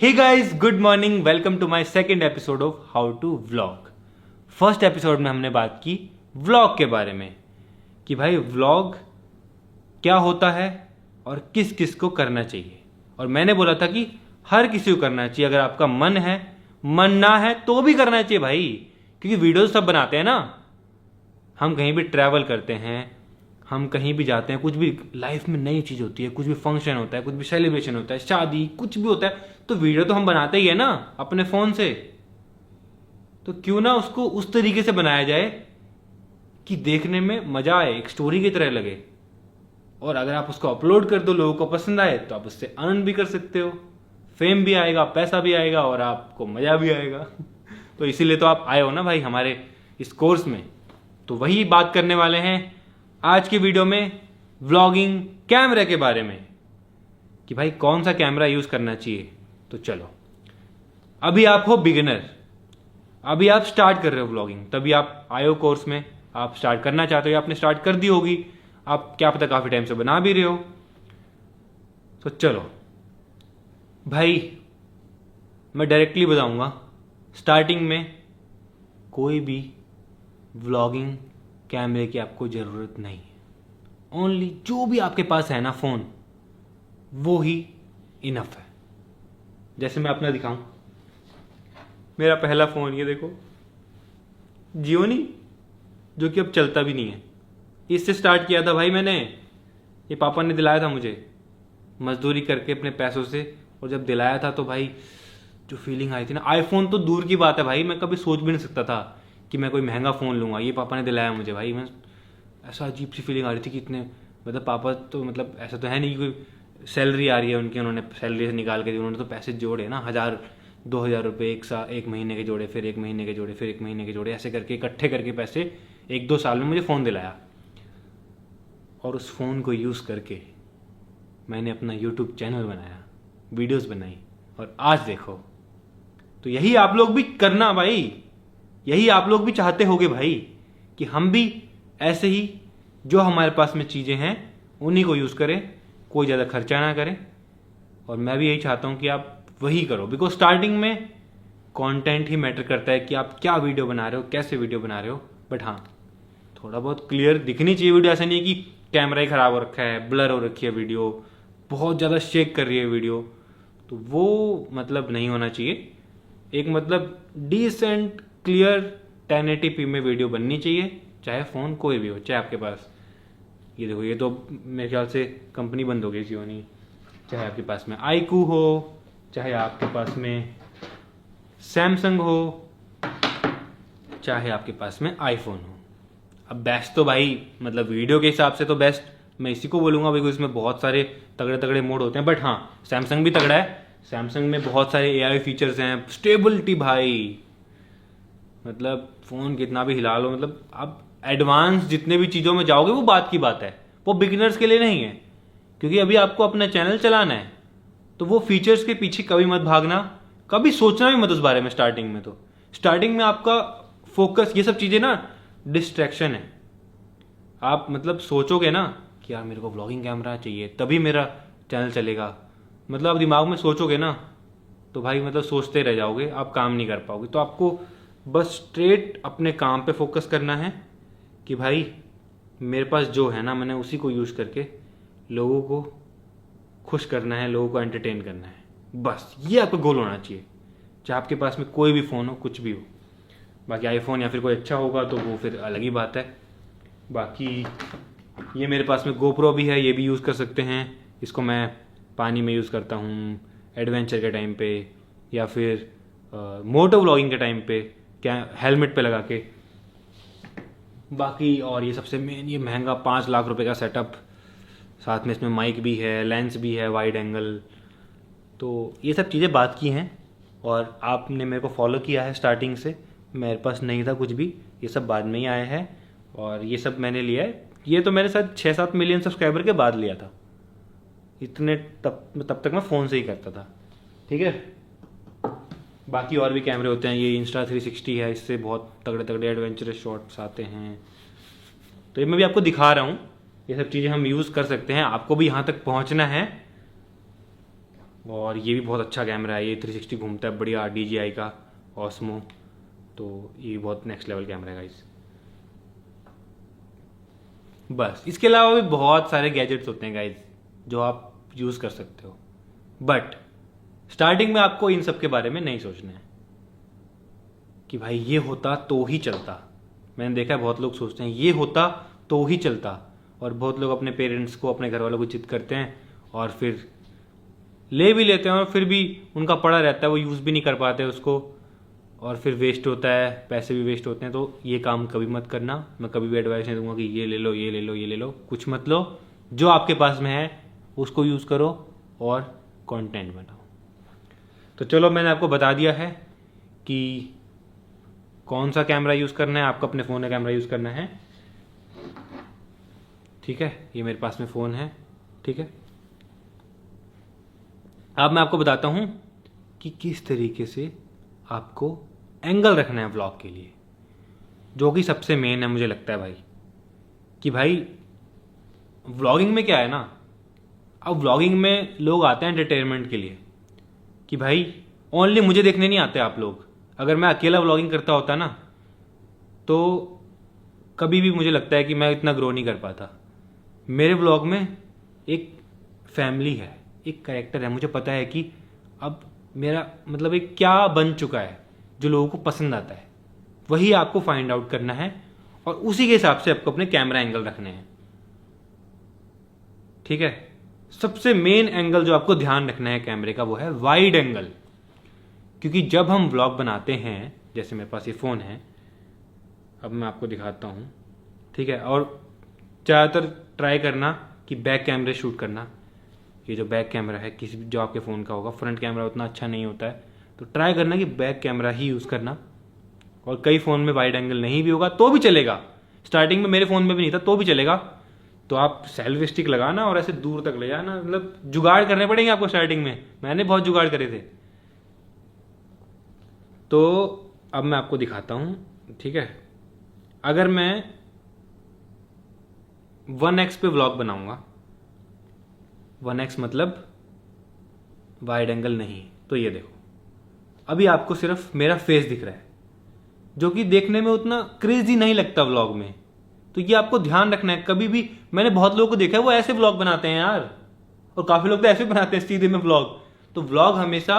Hey guys, good morning. Welcome to my second episode of how to vlog. First episode में हमने बात की vlog के बारे में कि भाई व्लॉग क्या होता है और किस किस को करना चाहिए। और मैंने बोला था कि हर किसी को करना चाहिए, अगर आपका मन है, मन ना है तो भी करना चाहिए भाई, क्योंकि वीडियोस सब बनाते हैं ना। हम कहीं भी ट्रैवल करते हैं, हम कहीं भी जाते हैं, कुछ भी लाइफ में नई चीज़ होती है, कुछ भी फंक्शन होता है, कुछ भी सेलिब्रेशन होता है, शादी, कुछ भी होता है, तो वीडियो तो हम बनाते ही है ना अपने फ़ोन से। तो क्यों ना उसको उस तरीके से बनाया जाए कि देखने में मज़ा आए, एक स्टोरी की तरह लगे। और अगर आप उसको अपलोड कर दो, लोगों को पसंद आए, तो आप उससे अर्न भी कर सकते हो, फेम भी आएगा, पैसा भी आएगा और आपको मज़ा भी आएगा। तो इसीलिए तो आप आए हो ना भाई हमारे इस कोर्स में। तो वही बात करने वाले हैं आज की वीडियो में, व्लॉगिंग कैमरे के बारे में कि भाई कौन सा कैमरा यूज़ करना चाहिए। तो चलो, अभी आप हो बिगिनर, अभी आप स्टार्ट कर रहे हो व्लॉगिंग, तभी आप आए हो कोर्स में, आप स्टार्ट करना चाहते हो या आपने स्टार्ट कर दी होगी, आप क्या पता काफ़ी टाइम से बना भी रहे हो। तो चलो भाई, मैं डायरेक्टली बताऊंगा, स्टार्टिंग में कोई भी व्लॉगिंग कैमरे की आपको ज़रूरत नहीं है। ओनली जो भी आपके पास है ना फ़ोन, वो ही इनफ है। जैसे मैं अपना दिखाऊं, मेरा पहला फ़ोन ये देखो, जियोनी, जो कि अब चलता भी नहीं है। इससे स्टार्ट किया था भाई मैंने, ये पापा ने दिलाया था मुझे मजदूरी करके अपने पैसों से। और जब दिलाया था तो भाई जो फीलिंग आई थी ना, आईफोन तो दूर की बात है भाई, मैं कभी सोच भी नहीं सकता था कि मैं कोई महंगा फ़ोन लूँगा। ये पापा ने दिलाया मुझे भाई, मैं ऐसा अजीब सी फीलिंग आ रही थी कि इतने, मतलब पापा तो मतलब ऐसा तो है नहीं कि कोई सैलरी आ रही है उनकी, उन्होंने सैलरी से निकाल के दी, उन्होंने तो पैसे जोड़े ना, 1000-2000 रुपये एक महीने के जोड़े, फिर 1 महीने के जोड़े, फिर 1 महीने के जोड़े, ऐसे करके इकट्ठे करके पैसे 1-2 साल में मुझे फ़ोन दिलाया। और उस फ़ोन को यूज़ करके मैंने अपना यूट्यूब चैनल बनाया, वीडियोस बनाई, और आज देखो। तो यही आप लोग भी करना भाई, यही आप लोग भी चाहते होगे भाई कि हम भी ऐसे ही जो हमारे पास में चीज़ें हैं उन्हीं को यूज़ करें, कोई ज़्यादा खर्चा ना करें। और मैं भी यही चाहता हूँ कि आप वही करो, बिकॉज स्टार्टिंग में कंटेंट ही मैटर करता है कि आप क्या वीडियो बना रहे हो, कैसे वीडियो बना रहे हो। बट हाँ, थोड़ा बहुत क्लियर दिखनी चाहिए वीडियो, ऐसा नहीं है कि कैमरा ही ख़राब हो रखा है, ब्लर हो रखी है वीडियो, बहुत ज़्यादा शेक कर रही है वीडियो, तो वो मतलब नहीं होना चाहिए। एक मतलब डिसेंट क्लियर 1080p में वीडियो बननी चाहिए, चाहे फ़ोन कोई भी हो, चाहे आपके पास, ये देखो ये तो मेरे ख्याल से कंपनी बंद हो गई जियोनी, चाहे आपके पास में आईकू हो, चाहे आपके पास में सैमसंग हो, चाहे आपके पास में आईफोन हो। अब बेस्ट तो भाई मतलब वीडियो के हिसाब से तो बेस्ट मैं इसी को बोलूँगा, बिकॉज इसमें बहुत सारे तगड़े तगड़े मोड होते हैं। बट हाँ, सैमसंग भी तगड़ा है, सैमसंग में बहुत सारे AI फीचर्स हैं, स्टेबिलिटी भाई, मतलब फ़ोन कितना भी हिला लो, मतलब आप एडवांस जितने भी चीज़ों में जाओगे वो बात की बात है, वो बिगिनर्स के लिए नहीं है, क्योंकि अभी आपको अपना चैनल चलाना है। तो वो फीचर्स के पीछे कभी मत भागना, कभी सोचना भी मत उस बारे में। स्टार्टिंग में तो स्टार्टिंग में आपका फोकस, ये सब चीज़ें ना डिस्ट्रैक्शन है। आप मतलब सोचोगे ना कि यार मेरे को व्लॉगिंग कैमरा चाहिए तभी मेरा चैनल चलेगा, मतलब आप दिमाग में सोचोगे ना तो भाई मतलब सोचते रह जाओगे, आप काम नहीं कर पाओगे। तो आपको बस स्ट्रेट अपने काम पे फोकस करना है कि भाई मेरे पास जो है ना, मैंने उसी को यूज़ करके लोगों को खुश करना है, लोगों को एंटरटेन करना है, बस ये आपका गोल होना चाहिए। चाहे आपके पास में कोई भी फ़ोन हो, कुछ भी हो, बाकी आईफोन या फिर कोई अच्छा होगा तो वो फिर अलग ही बात है। बाकी ये मेरे पास में गोप्रो भी है, ये भी यूज़ कर सकते हैं। इसको मैं पानी में यूज़ करता हूँ एडवेंचर के टाइम पे, या फिर मोटो व्लॉगिंग के टाइम पे, क्या हेलमेट पे लगा के। बाकी और ये सबसे मेन, ये महंगा 5 लाख रुपए का सेटअप, साथ में इसमें माइक भी है, लेंस भी है, वाइड एंगल। तो ये सब चीज़ें बात की हैं और आपने मेरे को फॉलो किया है स्टार्टिंग से। मेरे पास नहीं था कुछ भी, ये सब बाद में ही आया है। और ये सब मैंने लिया है, ये तो मेरे साथ 6-7 मिलियन सब्सक्राइबर के बाद लिया था। इतने तब तक मैं फ़ोन से ही करता था, ठीक है। बाकी और भी कैमरे होते हैं, ये Insta360 है, इससे बहुत तगड़े तगड़े एडवेंचरस शॉट्स आते हैं। तो ये मैं भी आपको दिखा रहा हूँ, ये सब चीज़ें हम यूज़ कर सकते हैं। आपको भी यहाँ तक पहुँचना है और ये भी बहुत अच्छा कैमरा है, ये 360 घूमता है बढ़िया, DJI का ऑस्मो, तो ये बहुत नेक्स्ट लेवल कैमरा है गाइस। बस इसके अलावा भी बहुत सारे गैजेट्स होते हैं गाइस जो आप यूज़ कर सकते हो, बट स्टार्टिंग में आपको इन सब के बारे में नहीं सोचना है कि भाई ये होता तो ही चलता। मैंने देखा है बहुत लोग सोचते हैं ये होता तो ही चलता, और बहुत लोग अपने पेरेंट्स को, अपने घर वालों को जिद करते हैं और फिर ले भी लेते हैं, और फिर भी उनका पड़ा रहता है, वो यूज़ भी नहीं कर पाते उसको, और फिर वेस्ट होता है, पैसे भी वेस्ट होते हैं। तो ये काम कभी मत करना। मैं कभी भी एडवाइस नहीं दूंगा कि ये ले लो, ये ले लो, ये ले लो, कुछ मत लो। जो आपके पास में है उसको यूज़ करो और कंटेंट बनाओ। तो चलो, मैंने आपको बता दिया है कि कौन सा कैमरा यूज़ करना है, आपको अपने फ़ोन का कैमरा यूज़ करना है, ठीक है। ये मेरे पास में फ़ोन है, ठीक है। अब मैं आपको बताता हूँ कि किस तरीके से आपको एंगल रखना है व्लॉग के लिए, जो कि सबसे मेन है मुझे लगता है भाई। कि भाई व्लॉगिंग में क्या है ना, अब व्लॉगिंग में लोग आते हैं एंटरटेनमेंट के लिए, कि भाई ओनली मुझे देखने नहीं आते आप लोग। अगर मैं अकेला व्लॉगिंग करता होता ना, तो कभी भी मुझे लगता है कि मैं इतना ग्रो नहीं कर पाता। मेरे व्लॉग में एक फैमिली है, एक कैरेक्टर है, मुझे पता है कि अब मेरा मतलब एक क्या बन चुका है जो लोगों को पसंद आता है, वही आपको फाइंड आउट करना है, और उसी के हिसाब से आपको अपने कैमरा एंगल रखने हैं, ठीक है। सबसे मेन एंगल जो आपको ध्यान रखना है कैमरे का, वो है वाइड एंगल। क्योंकि जब हम व्लॉग बनाते हैं, जैसे मेरे पास ये फ़ोन है, अब मैं आपको दिखाता हूँ, ठीक है। और ज़्यादातर ट्राई करना कि बैक कैमरे शूट करना। ये जो बैक कैमरा है किसी जो आपके फ़ोन का होगा, फ्रंट कैमरा उतना अच्छा नहीं होता है, तो ट्राई करना कि बैक कैमरा ही यूज़ करना। और कई फ़ोन में वाइड एंगल नहीं भी होगा तो भी चलेगा। स्टार्टिंग में मेरे फ़ोन में भी नहीं था तो भी चलेगा। तो आप सेल्फी स्टिक लगाना और ऐसे दूर तक ले जाना, मतलब जुगाड़ करने पड़ेंगे आपको स्टार्टिंग में। मैंने बहुत जुगाड़ करे थे। तो अब मैं आपको दिखाता हूँ, ठीक है। अगर मैं 1x पे व्लॉग बनाऊंगा, 1x मतलब वाइड एंगल नहीं, तो ये देखो अभी आपको सिर्फ मेरा फेस दिख रहा है, जो कि देखने में उतना क्रेजी नहीं लगता व्लॉग में। तो ये आपको ध्यान रखना है। कभी भी मैंने बहुत लोगों को देखा है वो ऐसे व्लॉग बनाते हैं यार, और काफी लोग तो ऐसे बनाते हैं सीधे में व्लॉग। तो व्लॉग हमेशा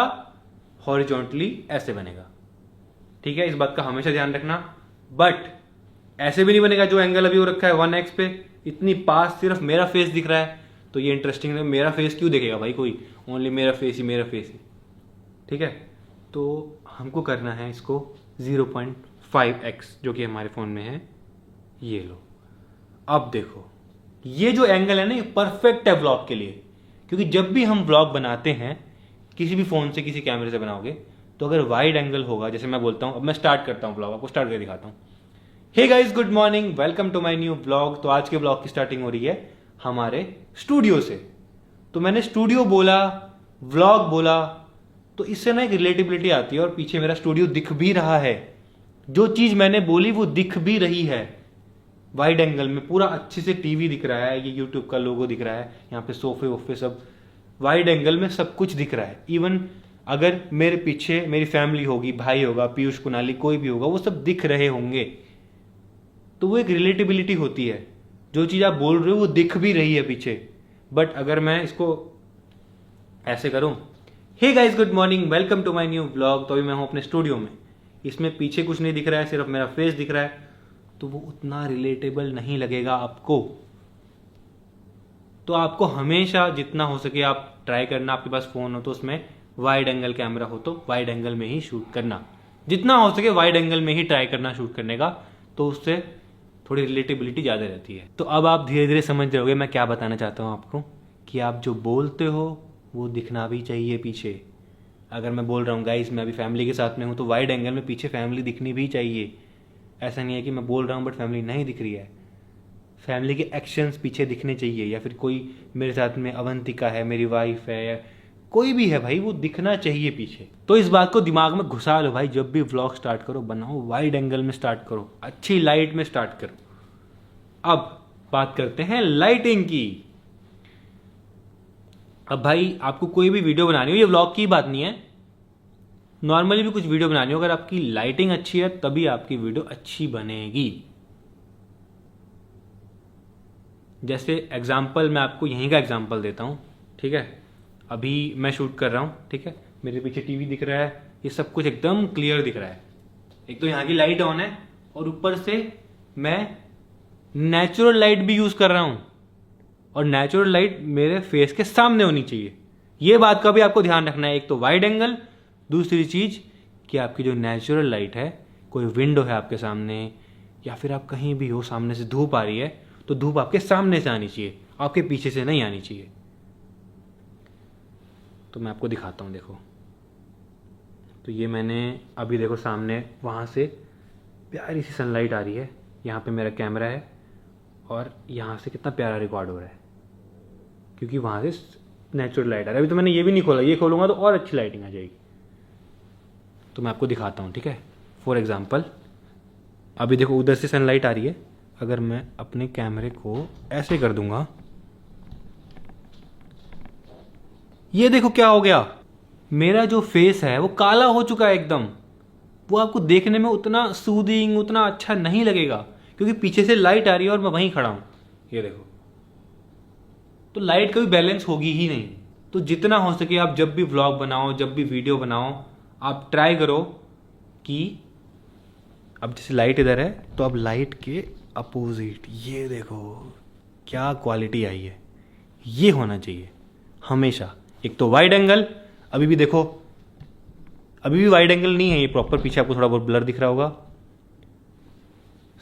हॉरिजॉन्टली ऐसे बनेगा, ठीक है। इस बात का हमेशा ध्यान रखना। बट ऐसे भी नहीं बनेगा जो एंगल अभी वो रखा है 1x पे, इतनी पास सिर्फ मेरा फेस दिख रहा है, तो ये इंटरेस्टिंग है। मेरा फेस क्यों देखेगा भाई कोई, ओनली मेरा फेस ही, मेरा फेस ही, ठीक है। तो हमको करना है इसको 0.5x, जो कि हमारे फ़ोन में है, ये लो। अब देखो ये जो एंगल है ना, ये परफेक्ट है व्लॉग के लिए। क्योंकि जब भी हम व्लॉग बनाते हैं, किसी भी फ़ोन से, किसी कैमरे से बनाओगे, तो अगर वाइड एंगल होगा, जैसे मैं बोलता हूँ, अब मैं स्टार्ट करता हूँ व्लॉग, आपको स्टार्ट करके दिखाता हूँ। Hey guys, good morning, welcome to my new vlog. तो आज के व्लॉग की स्टार्टिंग हो रही है हमारे स्टूडियो से। तो मैंने स्टूडियो बोला, व्लॉग बोला, तो इससे ना एक रिलेटिबिलिटी आती है, और पीछे मेरा स्टूडियो दिख भी रहा है। जो चीज़ मैंने बोली वो दिख भी रही है। वाइड एंगल में पूरा अच्छे से टीवी दिख रहा है, ये यूट्यूब का लोगो दिख रहा है, यहाँ पे सोफे वोफे सब वाइड एंगल में सब कुछ दिख रहा है। इवन अगर मेरे पीछे मेरी फैमिली होगी, भाई होगा, पीयूष कुनाली, कोई भी होगा, वो सब दिख रहे होंगे। तो वो एक रिलेटिबिलिटी होती है, जो चीज़ आप बोल रहे हो वो दिख भी रही है पीछे। बट अगर मैं इसको ऐसे करूं, hey guys good morning, welcome to my new vlog, तो अभी मैं हूं अपने स्टूडियो में, इसमें पीछे कुछ नहीं दिख रहा है, सिर्फ मेरा फेस दिख रहा है, तो वो उतना रिलेटेबल नहीं लगेगा आपको। तो आपको हमेशा जितना हो सके आप ट्राई करना, आपके पास फोन हो तो उसमें वाइड एंगल कैमरा हो तो वाइड एंगल में ही शूट करना, जितना हो सके वाइड एंगल में ही ट्राई करना शूट करने का, तो उससे थोड़ी रिलेटेबिलिटी ज़्यादा रहती है। तो अब आप धीरे धीरे समझ जाओगे मैं क्या बताना चाहता हूँ आपको, कि आप जो बोलते हो वो दिखना भी चाहिए पीछे। अगर मैं बोल रहा हूँ गाइस मैं अभी फैमिली के साथ में हूँ, तो वाइड एंगल में पीछे फैमिली दिखनी भी चाहिए। ऐसा नहीं है कि मैं बोल रहा हूँ बट फैमिली नहीं दिख रही है। फैमिली के एक्शंस पीछे दिखने चाहिए, या फिर कोई मेरे साथ में अवंतिका है, मेरी वाइफ है, या कोई भी है भाई, वो दिखना चाहिए पीछे। तो इस बात को दिमाग में घुसा लो भाई, जब भी व्लॉग स्टार्ट करो बनाओ वाइड एंगल में स्टार्ट करो, अच्छी लाइट में स्टार्ट करो। अब बात करते हैं लाइटिंग की। अब भाई आपको कोई भी वीडियो बनानी हो, ये व्लॉग की बात नहीं है, नॉर्मली भी कुछ वीडियो बनानी हो, अगर आपकी लाइटिंग अच्छी है तभी आपकी वीडियो अच्छी बनेगी। जैसे एग्जाम्पल मैं आपको यहीं का एग्जाम्पल देता हूँ, ठीक है। अभी मैं शूट कर रहा हूँ, ठीक है, मेरे पीछे टीवी दिख रहा है, ये सब कुछ एकदम क्लियर दिख रहा है। एक तो यहाँ की लाइट ऑन है और ऊपर से मैं नेचुरल लाइट भी यूज कर रहा हूँ, और नेचुरल लाइट मेरे फेस के सामने होनी चाहिए। ये बात का भी आपको ध्यान रखना है। एक तो वाइड एंगल, दूसरी चीज कि आपकी जो नेचुरल लाइट है, कोई विंडो है आपके सामने या फिर आप कहीं भी हो, सामने से धूप आ रही है तो धूप आपके सामने से आनी चाहिए, आपके पीछे से नहीं आनी चाहिए। तो मैं आपको दिखाता हूँ, देखो। तो ये मैंने अभी देखो सामने वहाँ से प्यारी सी सनलाइट आ रही है, यहाँ पे मेरा कैमरा है और यहाँ से कितना प्यारा रिकॉर्ड हो रहा है क्योंकि वहाँ से नेचुरल लाइट आ रहा है। अभी तो मैंने ये भी नहीं खोला, ये खोलूँगा तो और अच्छी लाइटिंग आ जाएगी। तो मैं आपको दिखाता हूँ, ठीक है। फॉर एग्जाम्पल अभी देखो उधर से सनलाइट आ रही है, अगर मैं अपने कैमरे को ऐसे कर दूंगा, ये देखो क्या हो गया, मेरा जो फेस है वो काला हो चुका है एकदम। वो आपको देखने में उतना सूदिंग, उतना अच्छा नहीं लगेगा क्योंकि पीछे से लाइट आ रही है और मैं वहीं खड़ा हूं, ये देखो। तो लाइट कभी बैलेंस होगी ही नहीं। तो जितना हो सके आप जब भी व्लॉग बनाओ, जब भी वीडियो बनाओ, आप ट्राई करो कि अब जैसे लाइट इधर है तो अब लाइट के अपोजिट, ये देखो क्या क्वालिटी आई है, ये होना चाहिए हमेशा। एक तो वाइड एंगल, अभी भी देखो, अभी भी वाइड एंगल नहीं है ये प्रॉपर, पीछे आपको थोड़ा बहुत ब्लर दिख रहा होगा,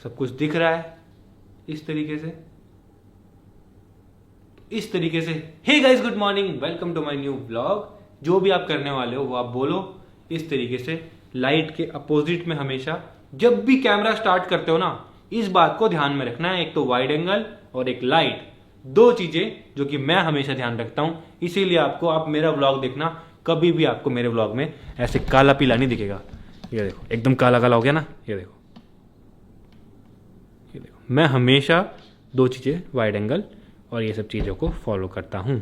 सब कुछ दिख रहा है इस तरीके से, इस तरीके से। Hey guys, good morning, welcome to my new blog. जो भी आप करने वाले हो वो आप बोलो इस तरीके से, लाइट के अपोजिट में हमेशा। जब भी कैमरा स्टार्ट करते हो ना, इस बात को ध्यान में रखना है, एक तो वाइड एंगल और एक लाइट, दो चीजें जो कि मैं हमेशा ध्यान रखता हूं। इसीलिए आपको, आप मेरा व्लॉग देखना, कभी भी आपको मेरे व्लॉग में ऐसे काला पीला नहीं दिखेगा। ये देखो एकदम काला काला हो गया ना, ये देखो, ये देखो। मैं हमेशा दो चीजें, वाइड एंगल और ये सब चीजों को फॉलो करता हूं।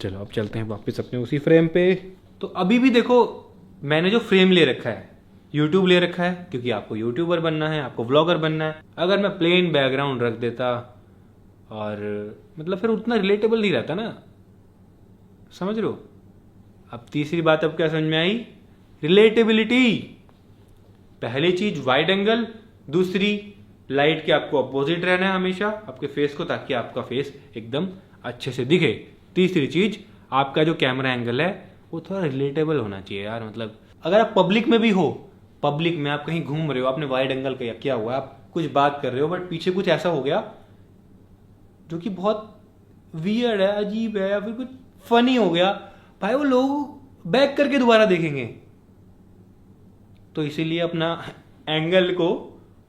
चलो अब चलते हैं वापस अपने उसी फ्रेम पे। तो अभी भी देखो मैंने जो फ्रेम ले रखा है, यूट्यूब ले रखा है क्योंकि आपको यूट्यूबर बनना है, आपको व्लॉगर बनना है। अगर मैं प्लेन बैकग्राउंड रख देता और मतलब फिर उतना रिलेटेबल नहीं रहता ना, समझ रहे हो। अब तीसरी बात अब क्या समझ में आई, रिलेटेबिलिटी। पहली चीज वाइड एंगल, दूसरी लाइट के आपको अपोजिट रहना है हमेशा आपके फेस को, ताकि आपका फेस एकदम अच्छे से दिखे। तीसरी चीज, आपका जो कैमरा एंगल है वो थोड़ा रिलेटेबल होना चाहिए यार। मतलब अगर आप पब्लिक में भी हो, पब्लिक में आप कहीं घूम रहे हो, आपने वाइड एंगल किया हुआ है, आप कुछ बात कर रहे हो बट पीछे कुछ ऐसा हो गया जो कि बहुत वियर्ड है, अजीब है, या फिर कुछ फनी हो गया, भाई वो लोग बैक करके दोबारा देखेंगे। तो इसीलिए अपना एंगल को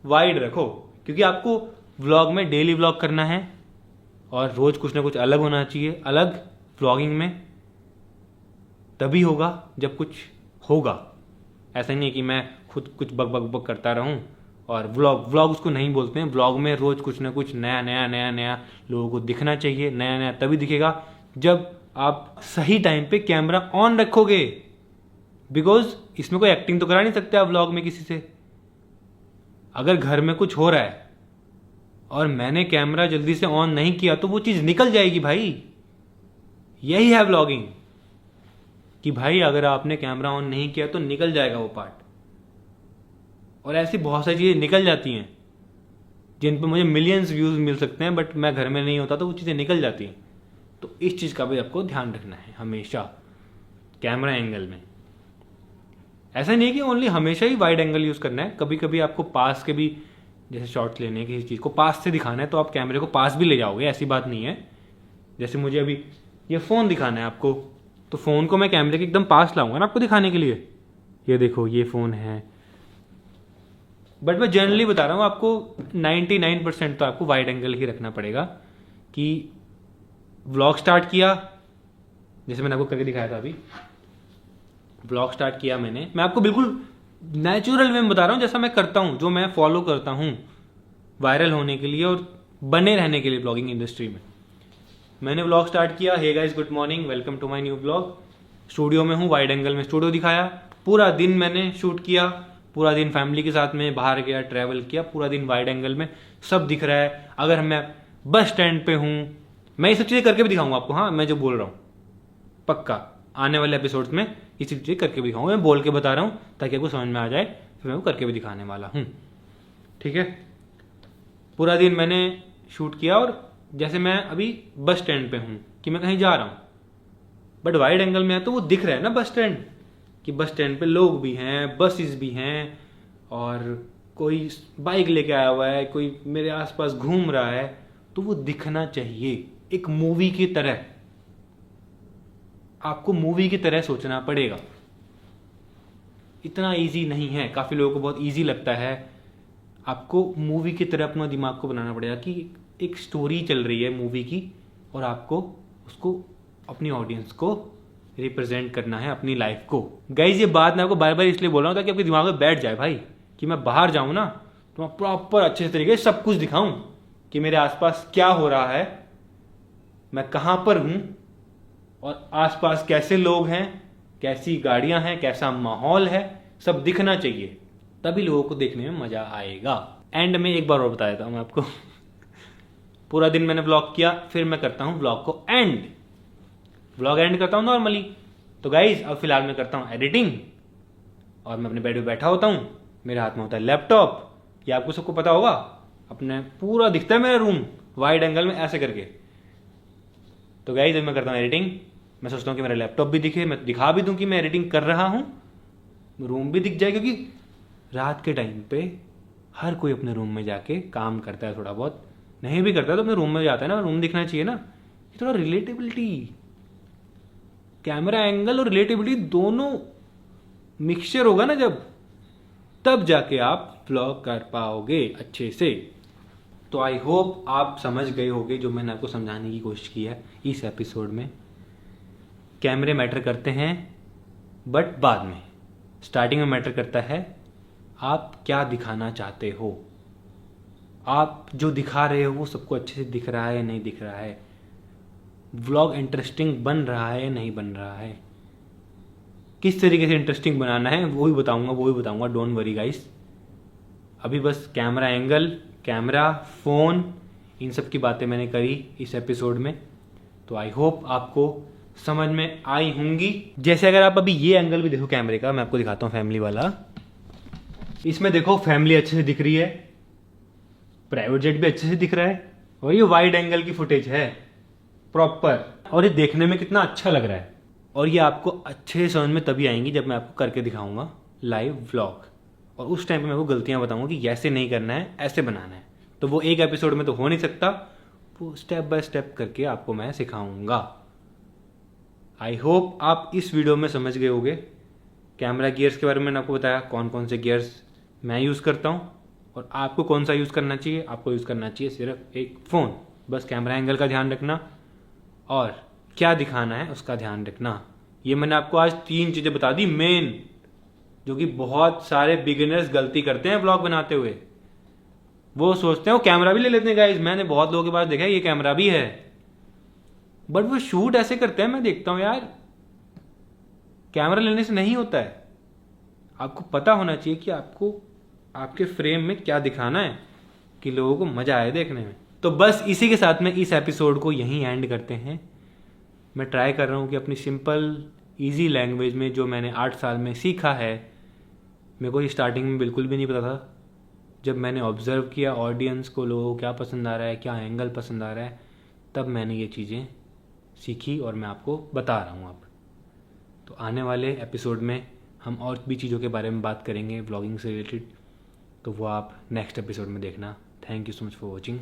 वाइड रखो, क्योंकि आपको व्लॉग में डेली व्लॉग करना है और रोज कुछ ना कुछ अलग होना चाहिए। अलग व्लॉगिंग में तभी होगा जब कुछ होगा। ऐसा नहीं है कि मैं खुद कुछ बक बक बक करता रहूं और व्लॉग उसको नहीं बोलते हैं। व्लॉग में रोज कुछ ना कुछ नया नया नया नया लोगों को दिखना चाहिए। नया नया तभी दिखेगा जब आप सही टाइम पे कैमरा ऑन रखोगे, बिकॉज इसमें कोई एक्टिंग तो करा नहीं सकते आप व्लॉग में किसी से। अगर घर में कुछ हो रहा है और मैंने कैमरा जल्दी से ऑन नहीं किया तो वो चीज निकल जाएगी भाई। यही है व्लॉगिंग कि भाई अगर आपने कैमरा ऑन नहीं किया तो निकल जाएगा वो पार्ट। और ऐसी बहुत सारी चीजें निकल जाती हैं जिन पर मुझे मिलियंस व्यूज मिल सकते हैं, बट मैं घर में नहीं होता तो वो चीजें निकल जाती हैं। तो इस चीज का भी आपको ध्यान रखना है हमेशा कैमरा एंगल में। ऐसा नहीं है कि ओनली हमेशा ही वाइड एंगल यूज करना है, कभी कभी आपको पास के भी, जैसे शॉट्स लेने किसी चीज को पास से दिखाना है तो आप कैमरे को पास भी ले जाओगे, ऐसी बात नहीं है। जैसे मुझे अभी ये फोन दिखाना है आपको, तो फोन को मैं कैमरे के एकदम पास लाऊंगा ना आपको दिखाने के लिए। ये देखो ये फोन है, बट मैं जनरली बता रहा हूं आपको 99% तो आपको वाइड एंगल ही रखना पड़ेगा। कि व्लॉग स्टार्ट किया, जैसे मैंने आपको करके दिखाया था अभी, व्लॉग स्टार्ट किया मैंने, मैं आपको बिल्कुल नेचुरल वे में बता रहा हूं जैसा मैं करता हूं, जो मैं फॉलो करता हूं वायरल होने के लिए और बने रहने के लिए ब्लॉगिंग इंडस्ट्री में। मैंने व्लॉग स्टार्ट किया। Hey guys, good morning, welcome to my new vlog. Studio में हूँ, वाइड एंगल में स्टूडियो दिखाया। पूरा दिन मैंने शूट किया, पूरा दिन फैमिली के साथ में बाहर गया, ट्रैवल किया, पूरा दिन वाइड एंगल में सब दिख रहा है। अगर मैं बस स्टैंड पे हूँ, मैं ये सब चीज़ें करके भी दिखाऊंगा आपको। हाँ, मैं जो बोल रहा हूँ पक्का आने वाले एपिसोड्स में ये सब चीज़ें करके भी दिखाऊंगा। मैं बोल के बता रहा हूँ ताकि आपको समझ में आ जाए, फिर मैं वो करके भी दिखाने वाला हूँ। ठीक है, पूरा दिन मैंने शूट किया और जैसे मैं अभी बस स्टैंड पे हूँ कि मैं कहीं जा रहा हूँ, बट वाइड एंगल में है तो वो दिख रहा है ना बस स्टैंड, कि बस स्टैंड पे लोग भी हैं, बसेस भी हैं, और कोई बाइक लेके आया हुआ है, कोई मेरे आसपास घूम रहा है, तो वो दिखना चाहिए एक मूवी की तरह। आपको मूवी की तरह सोचना पड़ेगा। इतना इजी नहीं है, काफ़ी लोगों को बहुत इजी लगता है। आपको मूवी की तरह अपना दिमाग को बनाना पड़ेगा कि एक स्टोरी चल रही है मूवी की, और आपको उसको अपनी ऑडियंस को रिप्रेजेंट करना है, अपनी लाइफ को। गाइज, ये बात मैं आपको बार बार इसलिए बोल रहा हूँ ताकि आपके दिमाग में बैठ जाए भाई, कि मैं बाहर जाऊँ ना तो मैं प्रॉपर अच्छे तरीके से सब कुछ दिखाऊं कि मेरे आसपास क्या हो रहा है, मैं कहाँ पर हूँ, और आसपास कैसे लोग हैं, कैसी गाड़ियां हैं, कैसा माहौल है, सब दिखना चाहिए। तभी लोगों को देखने में मजा आएगा। एंड में एक बार और बता देता हूं मैं आपको पूरा दिन मैंने व्लॉग किया, फिर मैं करता हूं व्लॉग को एंड। व्लॉग एंड करता हूं नॉर्मली। तो गाइज, अब फिलहाल मैं करता हूं एडिटिंग, और मैं अपने बेड पे बैठा होता हूं, मेरे हाथ में होता है लैपटॉप। ये आपको सबको पता होगा, अपने पूरा दिखता है मेरा रूम वाइड एंगल में ऐसे करके। तो गाइज, जब मैं करता हूँ एडिटिंग, मैं सोचता हूँ कि मेरा लैपटॉप भी दिखे, मैं दिखा भी दूं कि मैं एडिटिंग कर रहा हूँ, रूम भी दिख जाए, क्योंकि रात के टाइम पे हर कोई अपने रूम में जाके काम करता है। थोड़ा बहुत नहीं भी करता तो अपने रूम में जाता है ना, रूम दिखना चाहिए ना। थोड़ा रिलेटेबिलिटी, कैमरा एंगल और रिलेटेबिलिटी दोनों मिक्सचर होगा ना जब, तब जाके आप व्लॉग कर पाओगे अच्छे से। तो आई होप आप समझ गए होंगे जो मैंने आपको समझाने की कोशिश की है इस एपिसोड में। कैमरे मैटर करते हैं, बट बाद में। स्टार्टिंग में मैटर करता है आप क्या दिखाना चाहते हो, आप जो दिखा रहे हो वो सबको अच्छे से दिख रहा है या नहीं दिख रहा है, व्लॉग इंटरेस्टिंग बन रहा है या नहीं बन रहा है, किस तरीके से इंटरेस्टिंग बनाना है वो भी बताऊंगा। Don't worry guys. अभी बस कैमरा एंगल, कैमरा, फ़ोन, इन सब की बातें मैंने करी इस एपिसोड में। तो आई होप आपको समझ में आई होंगी। जैसे अगर आप अभी ये एंगल भी देखो कैमरे का, मैं आपको दिखाता हूँ फैमिली वाला। इसमें देखो फैमिली अच्छे से दिख रही है, प्राइवेट जेट भी अच्छे से दिख रहा है, और ये वाइड एंगल की फुटेज है प्रॉपर, और ये देखने में कितना अच्छा लग रहा है। और ये आपको अच्छे से समझ में तभी आएंगी जब मैं आपको करके दिखाऊंगा लाइव व्लॉग, और उस टाइम पे मैं आपको गलतियां बताऊंगा कि ऐसे नहीं करना है, ऐसे बनाना है। तो वो एक एपिसोड में तो हो नहीं सकता, वो स्टेप बाय स्टेप करके आपको मैं सिखाऊंगा। आई होप आप इस वीडियो में समझ गए होंगे। कैमरा गियर्स के बारे में मैंने आपको बताया, कौन कौन से गियर्स मैं यूज़ करता हूँ, और आपको कौन सा यूज़ करना चाहिए। आपको यूज़ करना चाहिए सिर्फ एक फ़ोन, बस कैमरा एंगल का ध्यान रखना और क्या दिखाना है उसका ध्यान रखना। ये मैंने आपको आज 3 चीज़ें बता दी मेन, जो कि बहुत सारे बिगिनर्स गलती करते हैं ब्लॉग बनाते हुए। वो सोचते हैं वो कैमरा भी ले लेते हैं गाइस, मैंने बहुत लोगों के पास देखा है ये कैमरा भी है, बट वो शूट ऐसे करते हैं, मैं देखता हूं यार कैमरा लेने से नहीं होता है। आपको पता होना चाहिए कि आपको आपके फ्रेम में क्या दिखाना है कि लोगों को मजा आए देखने में। तो बस इसी के साथ में इस एपिसोड को यहीं एंड करते हैं। मैं ट्राई कर रहा हूं कि अपनी सिंपल ईजी लैंग्वेज में जो मैंने 8 साल में सीखा है, मेरे को स्टार्टिंग में बिल्कुल भी नहीं पता था। जब मैंने ऑब्जर्व किया ऑडियंस को, लोगों को क्या पसंद आ रहा है, क्या एंगल पसंद आ रहा है, तब मैंने ये चीज़ें सीखी और मैं आपको बता रहा हूँ अब। तो आने वाले एपिसोड में हम और भी चीज़ों के बारे में बात करेंगे व्लॉगिंग से रिलेटेड, तो वो आप नेक्स्ट एपिसोड में देखना। Thank you so much for watching.